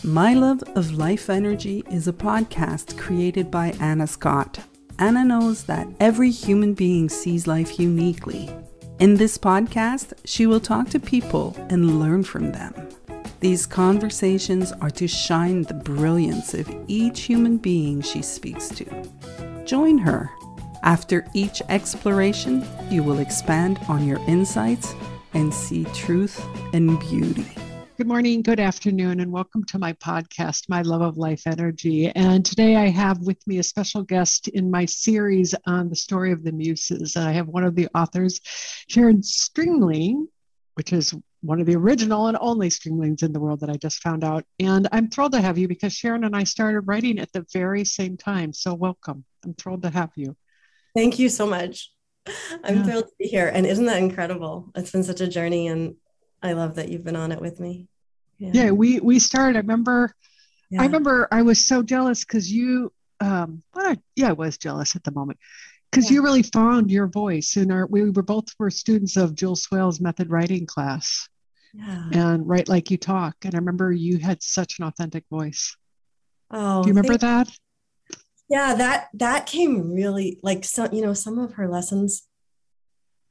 My Love of Life Energy is a podcast created by Anna Scott. Anna knows that every human being sees life uniquely. In this podcast, she will talk to people and learn from them. These conversations are to shine the brilliance of each human being she speaks to. Join her. After each exploration, you will expand on your insights and see truth and beauty. Good morning, good afternoon, and welcome to my podcast, My Love of Life Energy. And today I have with me a special guest in my series on the story of the Muses. I have one of the authors, Sharon Strimling, which is one of the original and only Strimlings in the world that I just found out. And I'm thrilled to have you because Sharon and I started writing at the very same time. So welcome. I'm thrilled to have you. Thank you so much. I'm thrilled to be here. And isn't that incredible? It's been such a journey, and I love that you've been on it with me. Yeah, we started. I remember I was so jealous because you, I was jealous at the moment because you really found your voice. And we were students of Jules Swales Method Writing class. Yeah. And write like you talk. And I remember you had such an authentic voice. Oh, do you remember that? Yeah, that came really like some of her lessons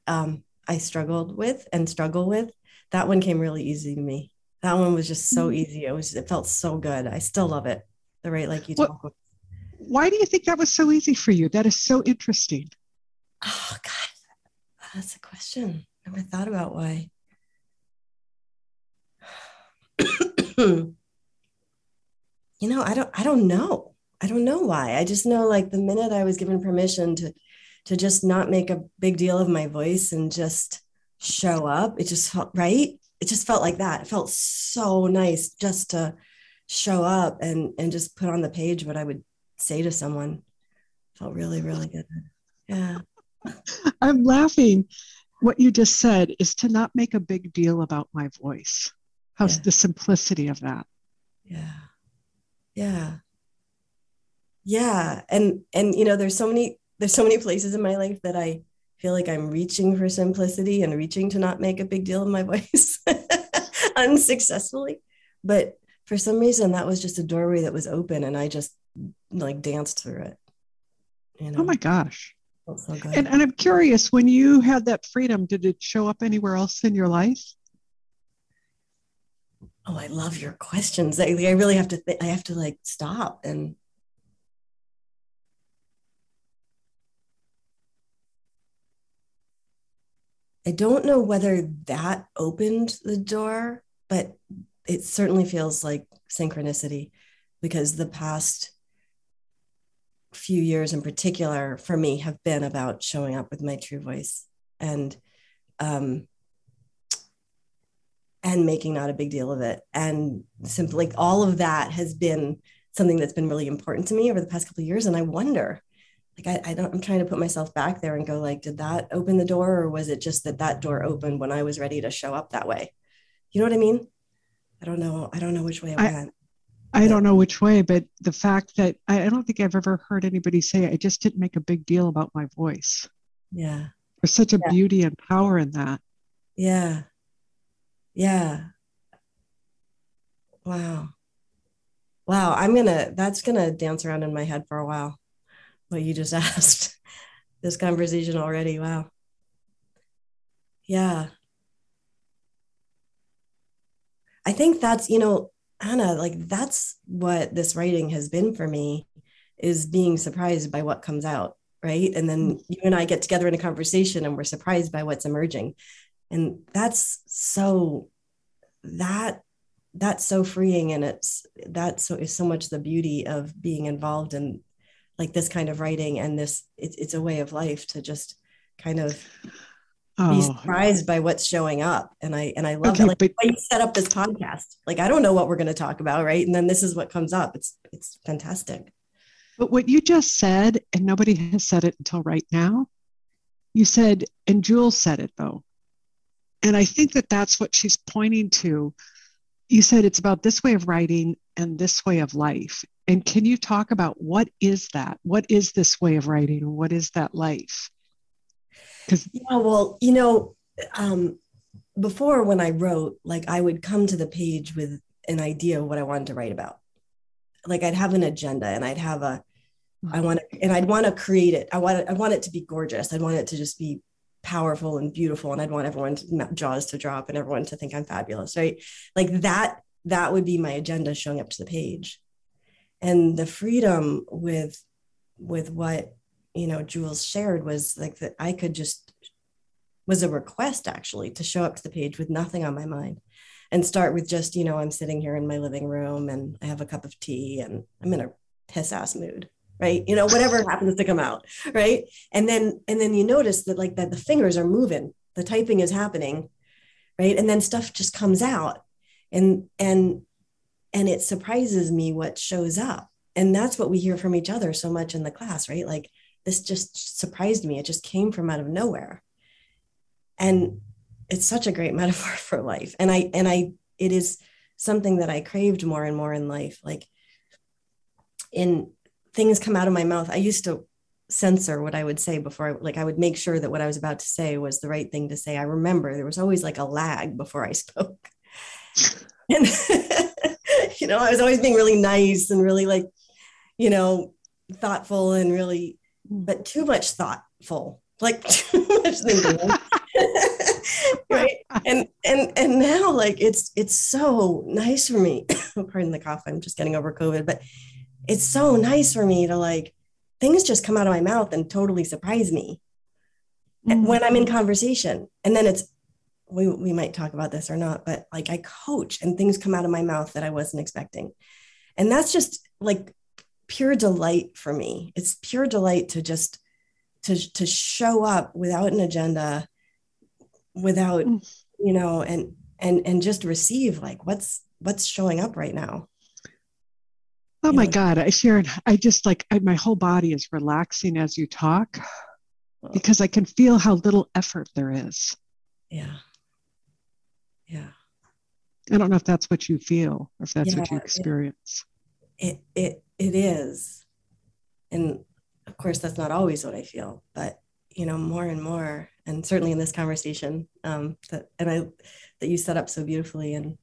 I struggled with and struggle with. That one came really easy to me. That one was just so easy. It felt so good. I still love it. The Right Like You Talk. Why do you think that was so easy for you? That is so interesting. Oh God, that's a question. I never thought about why. I don't know. I don't know why. I just know, like, the minute I was given permission to just not make a big deal of my voice and just show up, it just felt right. It just felt like that. It felt so nice just to show up and just put on the page what I would say to someone. It felt really, really good. Yeah. I'm laughing. What you just said is to not make a big deal about my voice. How's the simplicity of that? Yeah. Yeah. Yeah. And there's so many places in my life that I feel like I'm reaching for simplicity and reaching to not make a big deal of my voice unsuccessfully. But for some reason, that was just a doorway that was open, and I just like danced through it. Oh my gosh. Felt so good. And I'm curious, when you had that freedom, did it show up anywhere else in your life? Oh, I love your questions. I really have to I have to like stop and I don't know whether that opened the door, but it certainly feels like synchronicity, because the past few years in particular for me have been about showing up with my true voice and making not a big deal of it. And simply, like, all of that has been something that's been really important to me over the past couple of years. And I wonder, like, I'm trying to put myself back there and go, like, did that open the door, or was it just that door opened when I was ready to show up that way? You know what I mean? I don't know which way I went. I don't know which way, but the fact that I don't think I've ever heard anybody say, I just didn't make a big deal about my voice. Yeah. There's such a beauty and power in that. Yeah. Yeah. Wow. That's gonna dance around in my head for a while. What you just asked, this conversation already. Wow. Yeah. I think that's, Anna, like, that's what this writing has been for me, is being surprised by what comes out. Right. And then you and I get together in a conversation and we're surprised by what's emerging. And that's so freeing. And is so much the beauty of being involved in like this kind of writing, and it's a way of life to just kind of be surprised by what's showing up. And I love that. Like, when you set up this podcast, like, I don't know what we're going to talk about, right? And then this is what comes up. It's fantastic. But what you just said, and nobody has said it until right now, you said, and Jules said it though, and I think that's what she's pointing to. You said it's about this way of writing and this way of life. And can you talk about what is that? What is this way of writing? And what is that life? Before, when I wrote, like, I would come to the page with an idea of what I wanted to write about. Like I'd have an agenda and I'd have I'd want to create it. I want it to be gorgeous. I'd want it to just be powerful and beautiful. And I'd want everyone's jaws to drop and everyone to think I'm fabulous, right? Like that would be my agenda showing up to the page. And the freedom with what, Jules shared was like that I could just, was a request actually to show up to the page with nothing on my mind and start with just, I'm sitting here in my living room and I have a cup of tea and I'm in a piss ass mood, right? Whatever happens to come out, right? And then you notice that like that the fingers are moving, the typing is happening, right? And then stuff just comes out and it surprises me what shows up. And that's what we hear from each other so much in the class, right? Like this just surprised me. It just came from out of nowhere. And it's such a great metaphor for life. And it is something that I craved more and more in life. Like in things come out of my mouth. I used to censor what I would say before I would make sure that what I was about to say was the right thing to say. I remember there was always like a lag before I spoke. And, I was always being really nice and really like, thoughtful and really, but too much thoughtful, like too much thinking. Right. And now like it's so nice for me. Pardon the cough. I'm just getting over COVID, but it's so nice for me to like, things just come out of my mouth and totally surprise me when I'm in conversation. And then we might talk about this or not, but like I coach and things come out of my mouth that I wasn't expecting. And that's just like pure delight for me. It's pure delight to just to show up without an agenda, without, and just receive like what's showing up right now. Oh my God, Sharon, my whole body is relaxing as you talk because I can feel how little effort there is. Yeah. Yeah. I don't know if that's what you feel or if that's what you experience. It is. And of course, that's not always what I feel, but, more and more, and certainly in this conversation that you set up so beautifully. And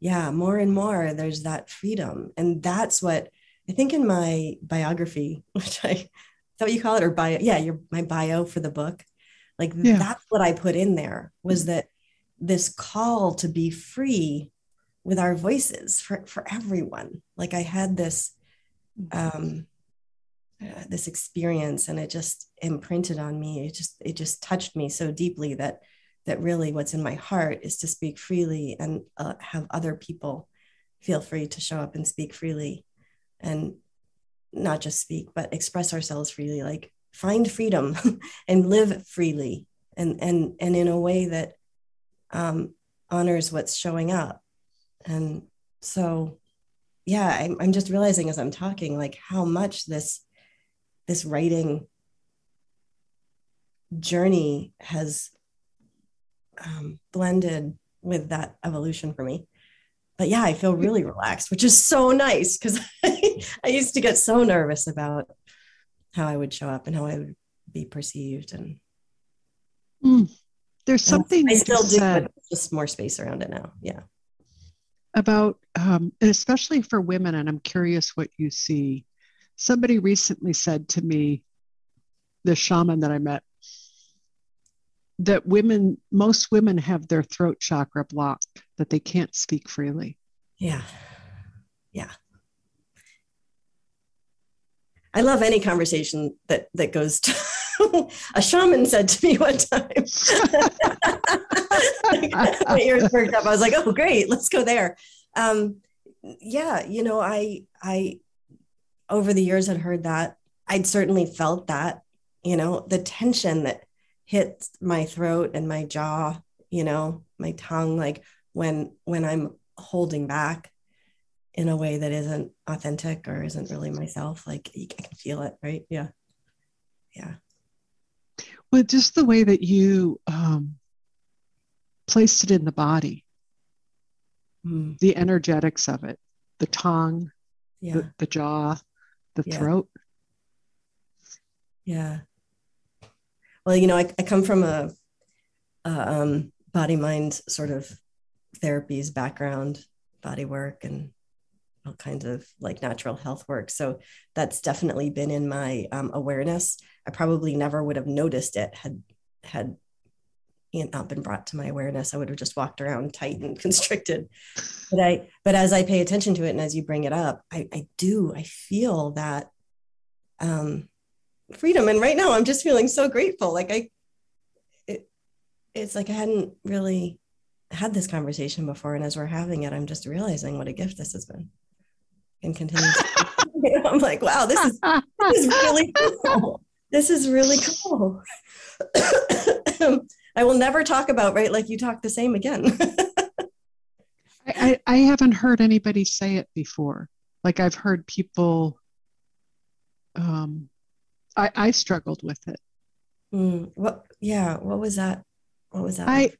yeah, more and more, there's that freedom. And that's what I think in my biography, which is that what you call it? Or bio? Yeah, my bio for the book. Like that's what I put in there was that this call to be free with our voices for everyone. Like I had this experience and it just imprinted on me. It just touched me so deeply that really what's in my heart is to speak freely and have other people feel free to show up and speak freely and not just speak, but express ourselves freely, like find freedom and live freely and in a way that honors what's showing up. And so, yeah, I'm just realizing as I'm talking, like how much this writing journey has blended with that evolution for me. But yeah, I feel really relaxed, which is so nice because I used to get so nervous about how I would show up and how I would be perceived. And there's something I still do, but just more space around it now. Yeah. About, and especially for women, and I'm curious what you see. Somebody recently said to me, the shaman that I met, that most women have their throat chakra blocked, that they can't speak freely. Yeah. Yeah. I love any conversation that goes to, a shaman said to me one time, my ears perked up. I was like, oh, great, let's go there. Yeah, I over the years had heard that. I'd certainly felt that, the tension that hits my throat and my jaw, my tongue, like when I'm holding back in a way that isn't authentic or isn't really myself, like I can feel it, right? Yeah. Yeah. Well, just the way that you placed it in the body, the energetics of it, the tongue, the jaw, the throat. Yeah. Well, I come from a body mind sort of therapies background, body work and all kinds of like natural health work. So that's definitely been in my awareness. I probably never would have noticed it had it not been brought to my awareness. I would have just walked around tight and constricted. But as I pay attention to it and as you bring it up, I feel that freedom. And right now I'm just feeling so grateful. Like it's like I hadn't really had this conversation before. And as we're having it, I'm just realizing what a gift this has been and continue. I'm like, wow, this is really cool. This is really cool. I will never talk about Write Like You Talk the Same again. I haven't heard anybody say it before. Like I've heard people, I struggled with it. What was that? What was that?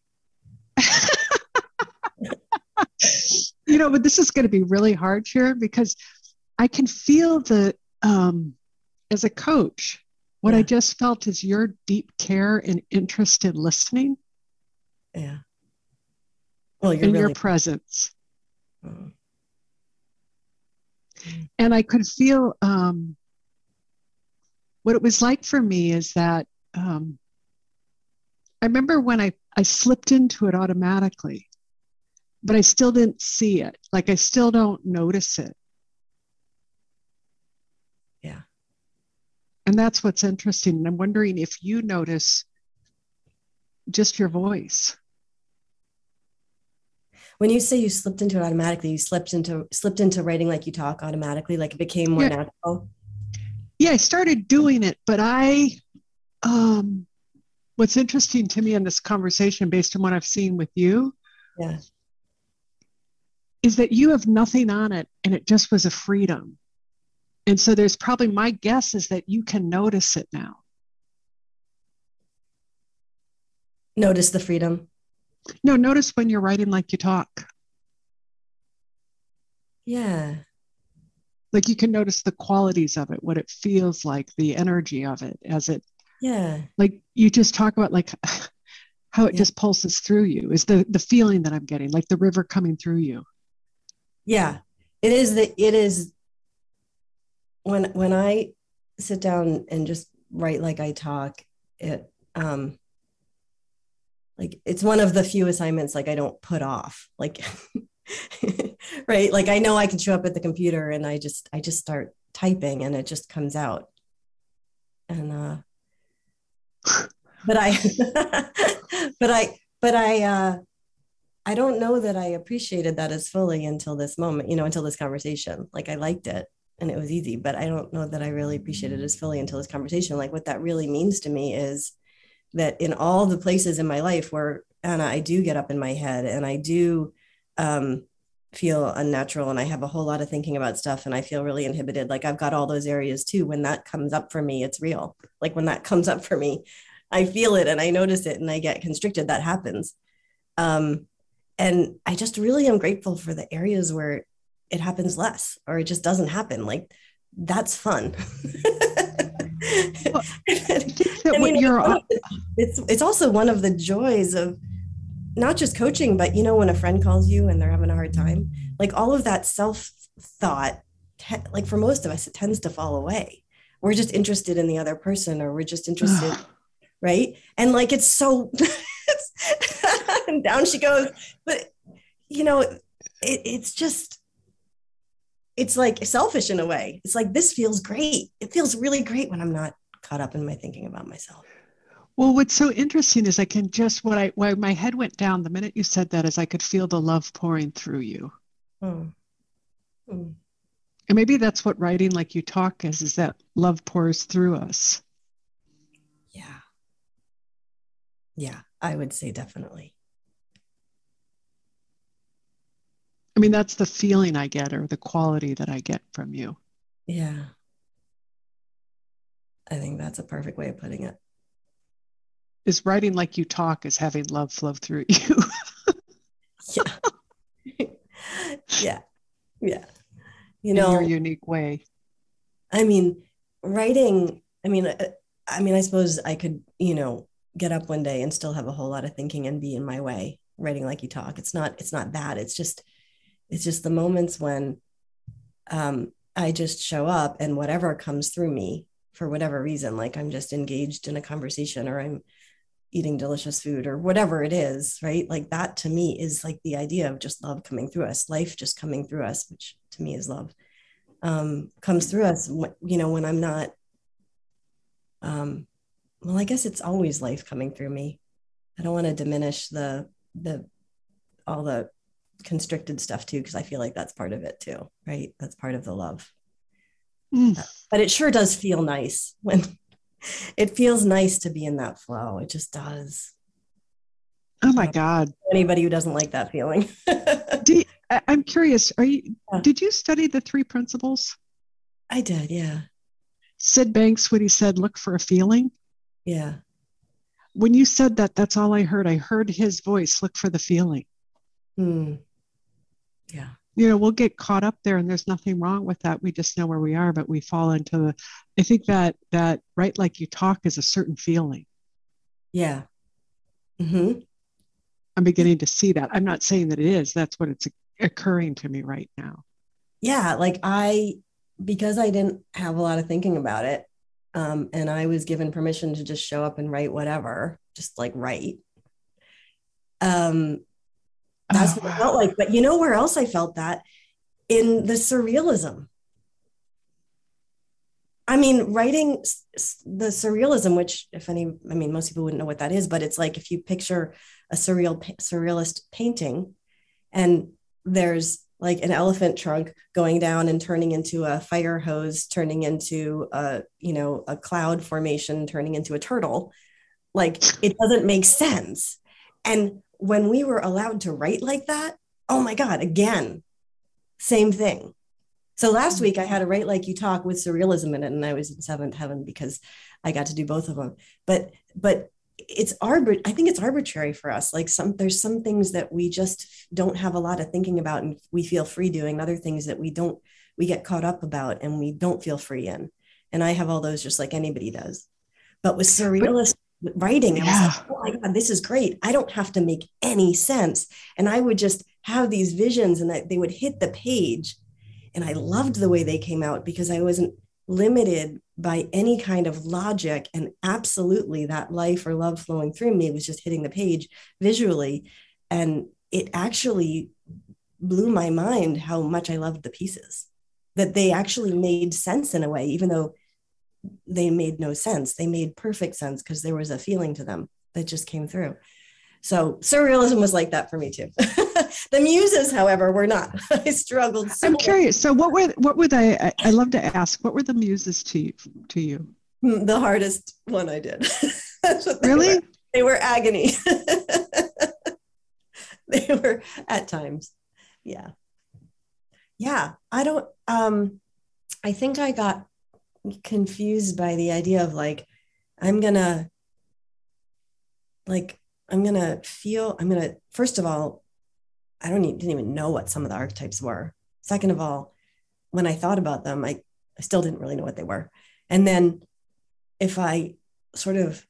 But this is going to be really hard, Sharon, because I can feel as a coach, what I just felt is your deep care and interest in listening. Yeah. Well, your presence. And I could feel what it was like for me is that I remember when I slipped into it automatically, but I still didn't see it. Like I still don't notice it. Yeah. And that's what's interesting. And I'm wondering if you notice just your voice. When you say you slipped into it automatically, you slipped into Writing Like You Talk automatically, like it became more natural. Yeah, I started doing it, but what's interesting to me in this conversation, based on what I've seen with you, is that you have nothing on it, and it just was a freedom. And so there's probably, my guess is that you can notice it now. Notice the freedom. No, notice when you're writing like you talk. Yeah. Like you can notice the qualities of it, what it feels like, the energy of it as it, like you just talk about like how it just pulses through you is the feeling that I'm getting, like the river coming through you. Yeah, it is when I sit down and just write like I talk, like it's one of the few assignments like I don't put off, like right, like I know I can show up at the computer and I just start typing and it just comes out. And but I I don't know that I appreciated that as fully until this moment, until this conversation. Like I liked it and it was easy, but I don't know that I really appreciated it as fully until this conversation. Like what that really means to me is that in all the places in my life where, Anna, I do get up in my head and I do feel unnatural and I have a whole lot of thinking about stuff and I feel really inhibited. Like I've got all those areas too. When that comes up for me, it's real. Like when that comes up for me, I feel it and I notice it and I get constricted. That happens. And I just really am grateful for the areas where it happens less or it just doesn't happen. Like that's fun. It's also one of the joys of not just coaching, but when a friend calls you and they're having a hard time, like all of that self-thought, like for most of us, it tends to fall away. We're just interested in the other person or we're just interested, right? And like, it's so, and down she goes. But, it's just, it's like selfish in a way. It's like, this feels great. It feels really great when I'm not caught up in my thinking about myself. Well, what's so interesting is I can just, why my head went down the minute you said that is I could feel the love pouring through you. And maybe that's what writing like you talk is that love pours through us. Yeah. Yeah, I would say definitely. I mean, that's the feeling I get or the quality that I get from you. Yeah. I think that's a perfect way of putting it. Is writing like you talk is having love flow through you. Yeah. In your unique way. I mean, writing, I suppose I could, get up one day and still have a whole lot of thinking and be in my way, writing like you talk. It's not that. It's It's just the moments when I just show up and whatever comes through me for whatever reason, like I'm just engaged in a conversation or I'm eating delicious food or whatever it is, right? Like that to me is like the idea of just love coming through us, life just coming through us, which to me is love, comes through us, when I'm not, well, I guess it's always life coming through me. I don't want to diminish all the constricted stuff too, because I feel like that's part of it too, right? That's part of the love. But it sure does feel nice when it feels nice to be in that flow. It just does. Oh my God. Anybody who doesn't like that feeling. I'm curious, did you study the three principles? I did, yeah. Sid Banks, when he said, look for a feeling. Yeah. When you said that, that's all I heard. I heard his voice, look for the feeling. Yeah. We'll get caught up there and there's nothing wrong with that. We just know where we are, but we fall into I think that write like you talk is a certain feeling. Yeah. Mm-hmm. I'm beginning to see that. I'm not saying that it is. That's what it's occurring to me right now. Yeah. Like because I didn't have a lot of thinking about it, and I was given permission to just show up and write whatever, just like write. That's what it felt like. But you know where else I felt that? In the surrealism. I mean, writing the surrealism, which most people wouldn't know what that is, but it's like if you picture a surrealist painting and there's like an elephant trunk going down and turning into a fire hose, turning into a cloud formation, turning into a turtle, like it doesn't make sense. And when we were allowed to write like that, oh my God, again, same thing. So last week I had to write like you talk with surrealism in it, and I was in seventh heaven because I got to do both of them. But I think it's arbitrary for us. Like there's some things that we just don't have a lot of thinking about and we feel free doing, other things that we get caught up about and we don't feel free in. And I have all those just like anybody does. But with surrealist writing, I was like, oh my God, this is great. I don't have to make any sense. And I would just have these visions and they would hit the page. And I loved the way they came out because I wasn't limited by any kind of logic. And absolutely that life or love flowing through me was just hitting the page visually. And it actually blew my mind how much I loved the pieces, that they actually made sense in a way, even though they made no sense. They made perfect sense because there was a feeling to them that just came through. So surrealism was like that for me too. The Muses, however, were not. I struggled. I'm curious. So what were they? I love to ask, what were the Muses to you? The hardest one I did. That's what really? They were agony. They were at times. Yeah. Yeah. I think I got confused by the idea of like, first of all, I didn't even know what some of the archetypes were. Second of all, when I thought about them, I still didn't really know what they were. And then if I sort of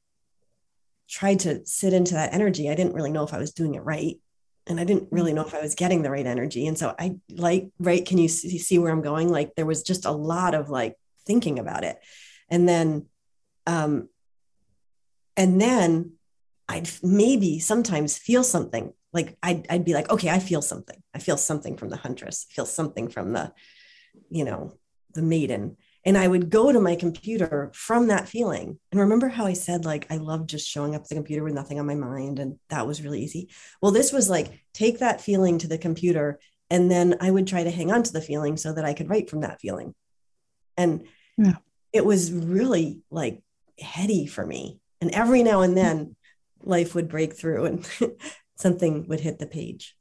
tried to sit into that energy, I didn't really know if I was doing it right. And I didn't really know if I was getting the right energy. And so can you see where I'm going? Like there was just a lot of like thinking about it. And then I'd maybe sometimes feel something. Like I'd be like, okay, I feel something. I feel something from the huntress. I feel something from the maiden. And I would go to my computer from that feeling. And remember how I said, like, I love just showing up at the computer with nothing on my mind. And that was really easy. Well, this was like, take that feeling to the computer. And then I would try to hang on to the feeling so that I could write from that feeling. And it was really like heady for me. And every now and then life would break through and something would hit the page.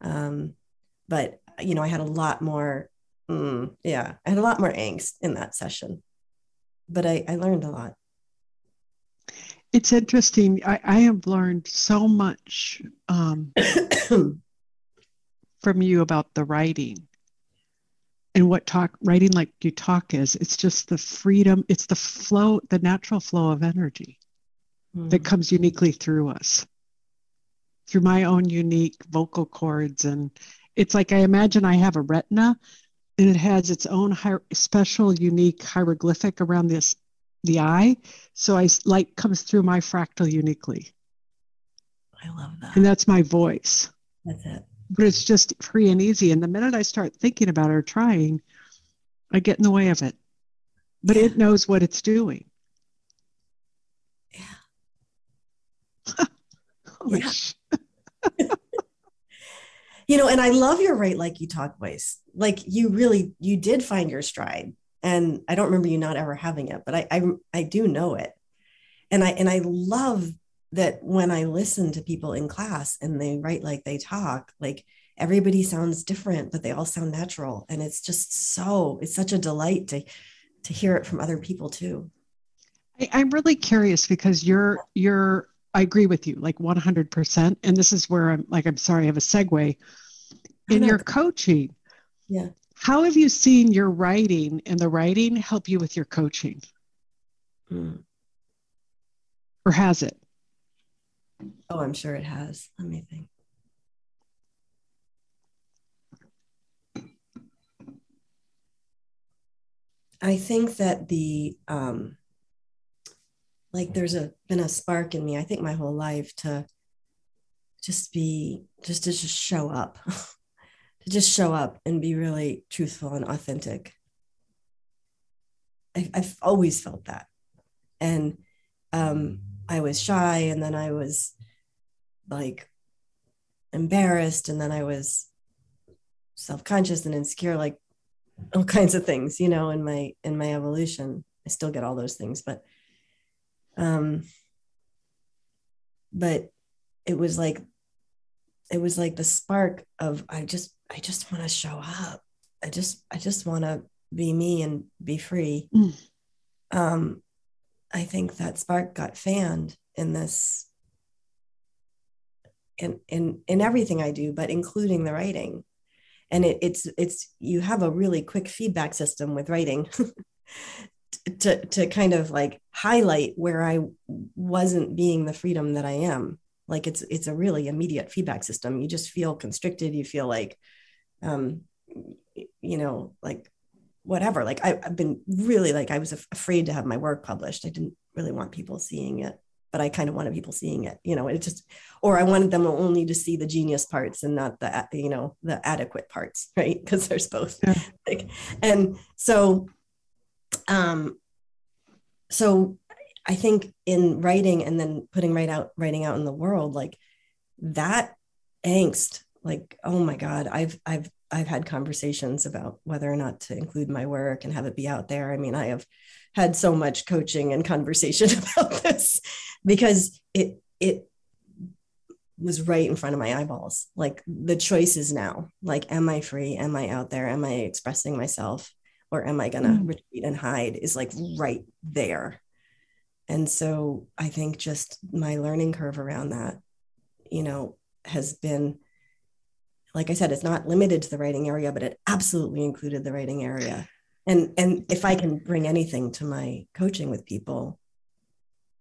But, I had a lot more, I had a lot more angst in that session, but I learned a lot. It's interesting. I have learned so much from you about the writing and what writing like you talk is. It's just the freedom. It's the flow, the natural flow of energy that comes uniquely through us, through my own unique vocal cords. And it's like I imagine I have a retina and it has its own special, unique hieroglyphic around the eye. So light comes through my fractal uniquely. I love that. And that's my voice. That's it. But it's just free and easy. And the minute I start thinking about it or trying, I get in the way of it. But it knows what it's doing. Yeah. And I love your write like you talk voice. Like you did find your stride. And I don't remember you not ever having it, but I do know it. And I love that when I listen to people in class and they write like they talk, like everybody sounds different, but they all sound natural. And it's just it's such a delight to hear it from other people too. I'm really curious because I agree with you like 100%. And this is where I'm sorry, I have a segue in your coaching. Yeah. How have you seen your writing and the writing help you with your coaching? Or has it? Oh, I'm sure it has. Let me think. I think that there's been a spark in me, I think my whole life to just show up, to just show up and be really truthful and authentic. I've always felt that. And I was shy, and then I was like embarrassed, and then I was self-conscious and insecure, like all kinds of things, in my evolution. I still get all those things, but it was like the spark of I just want to show up. I just want to be me and be free. I think that spark got fanned in this, in everything I do, but including the writing. And it's you have a really quick feedback system with writing to kind of like highlight where I wasn't being the freedom that I am. Like it's a really immediate feedback system. You just feel constricted. You feel like, like whatever. Like I've been really like, I was afraid to have my work published. I didn't really want people seeing it, but I kind of wanted people seeing it, it just, or I wanted them only to see the genius parts and not the, the adequate parts, right? Because there's both. Yeah. And so I think in writing and then putting writing out in the world, like that angst, like, oh my God, I've had conversations about whether or not to include my work and have it be out there. I mean, I have had so much coaching and conversation about this because it was right in front of my eyeballs. Like the choice is now, like, am I free? Am I out there? Am I expressing myself? Or am I going to retreat and hide is like right there. And so I think just my learning curve around that, has been, like I said, it's not limited to the writing area, but it absolutely included the writing area. And if I can bring anything to my coaching with people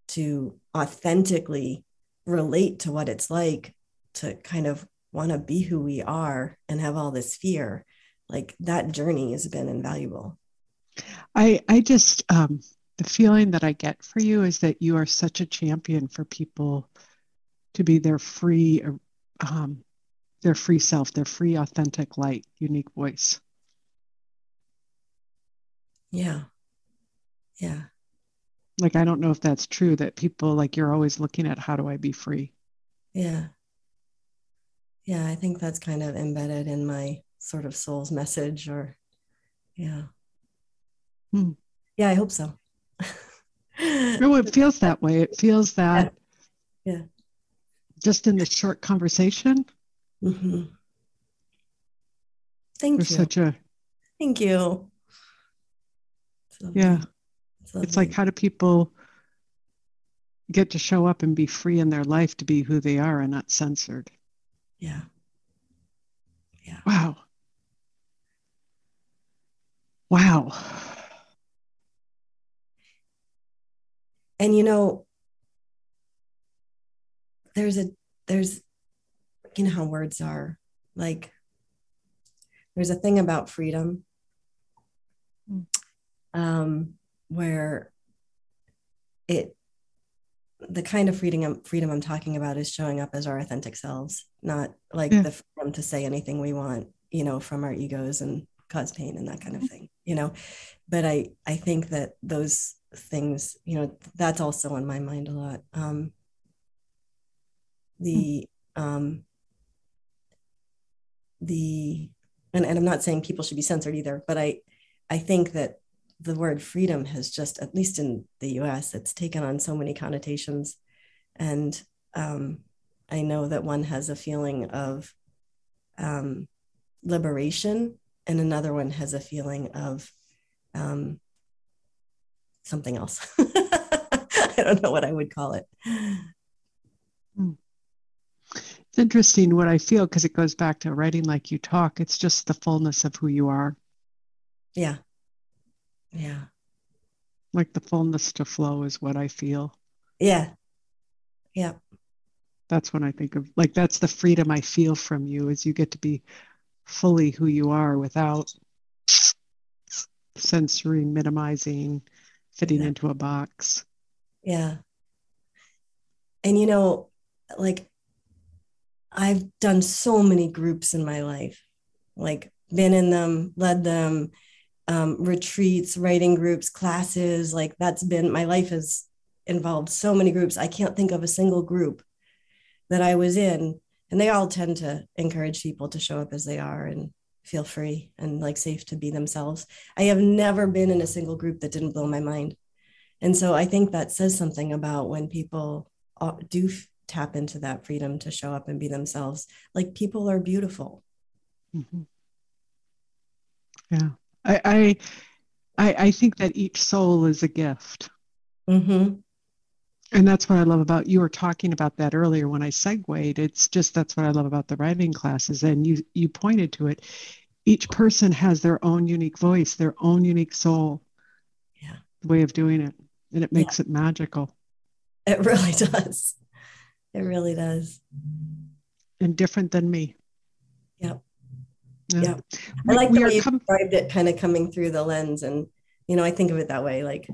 to authentically relate to what it's like to kind of want to be who we are and have all this fear, like that journey has been invaluable. I just, the feeling that I get for you is that you are such a champion for people to be their free self, their free, authentic, light, unique voice. Yeah. Yeah. Like, I don't know if that's true, that people, like, you're always looking at, how do I be free? Yeah. Yeah. I think that's kind of embedded in my sort of soul's message, or, yeah. Yeah, I hope so. No, it feels that way. It feels that. Yeah. Just in the short conversation. Mm-hmm. Thank you. Thank you. Yeah. It's like, how do people get to show up and be free in their life to be who they are and not censored? Yeah. Yeah. Wow. Wow. And there's how words are, like there's a thing about freedom, Mm. where the kind of freedom I'm talking about is showing up as our authentic selves, not like Yeah. the freedom to say anything we want, from our egos and cause pain and that kind of thing. But I think that those things, that's also on my mind a lot. The um the and I'm not saying people should be censored either, but I think that the word freedom has just, at least in the US, it's taken on so many connotations. And I know that one has a feeling of liberation, and another one has a feeling of something else. I don't know what I would call it. Mm. It's interesting what I feel, because it goes back to writing like you talk. It's just the fullness of who you are. Yeah. Yeah. Like the fullness to flow is what I feel. Yeah. Yeah. That's when I think of, like, that's the freedom I feel from you, is you get to be fully who you are without censoring, minimizing, fitting Exactly. into a box. Yeah. And like, I've done so many groups in my life, like been in them, led them, retreats, writing groups, classes. Like, that's been my life has involved so many groups. I can't think of a single group that I was in. And they all tend to encourage people to show up as they are and feel free and like safe to be themselves. I have never been in a single group that didn't blow my mind. And so I think that says something about when people do tap into that freedom to show up and be themselves. Like, people are beautiful. Mm-hmm. Yeah. I think that each soul is a gift. Mm-hmm. And that's what I love about, you were talking about that earlier when I segued. It's just, that's what I love about the writing classes. And you pointed to it. Each person has their own unique voice, their own unique soul, Yeah. way of doing it. And it Yeah. makes it magical. It really does. It really does. And different than me. Yep. Yeah. Yep. I like the We way are you described it, kind of coming through the lens. And, I think of it that way. Like,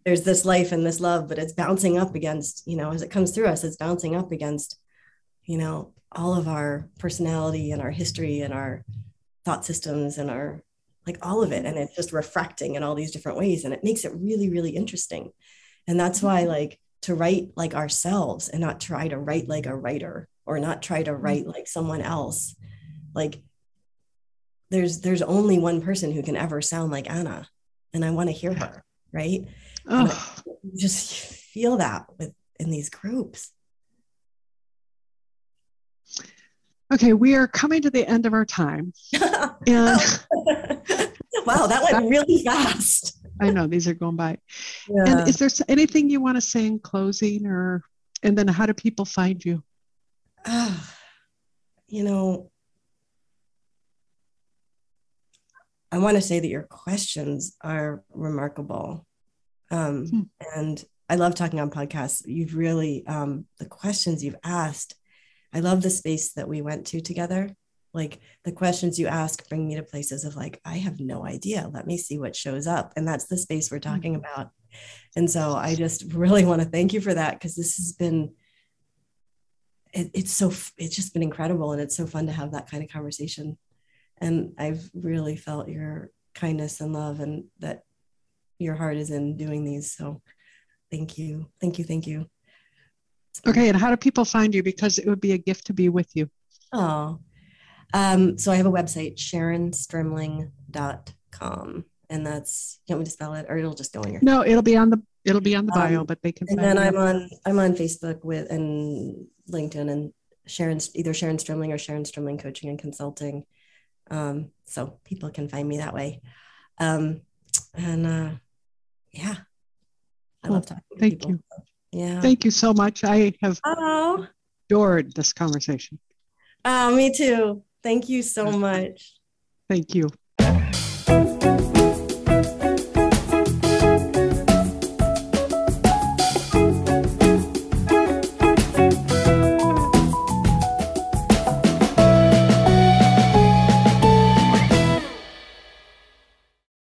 there's this life and this love, but it's bouncing up against, as it comes through us, it's bouncing up against, all of our personality and our history and our thought systems and our, like, all of it. And it's just refracting in all these different ways. And it makes it really, really interesting. And that's why, like, to write like ourselves and not try to write like a writer, or not try to write like someone else. Like, there's only one person who can ever sound like Anna, and I want to hear her, right? And I just feel that in these groups. Okay, we are coming to the end of our time. And wow, that went really fast. I know, these are going by. Yeah. And is there anything you want to say in closing, and then how do people find you? I want to say that your questions are remarkable. And I love talking on podcasts. You've really, the questions you've asked, I love the space that we went to together. Like, the questions you ask bring me to places of like, I have no idea. Let me see what shows up. And that's the space we're talking about. And so I just really want to thank you for that, because this has been, it's just been incredible. And it's so fun to have that kind of conversation. And I've really felt your kindness and love, and that your heart is in doing these. So thank you. Thank you. Thank you. Okay. And how do people find you? Because it would be a gift to be with you. Oh, so I have a website, SharonStrimling.com. And that's, you want me to spell it, or it'll just go in your? No, it'll be on the bio, but they can and find then you. I'm on Facebook and LinkedIn, and either Sharon Strimling or Sharon Strimling Coaching and Consulting. So people can find me that way. Yeah, I love talking to Thank people. you. Yeah. Thank you so much. I have adored this conversation. Me too. Thank you so much. Thank you.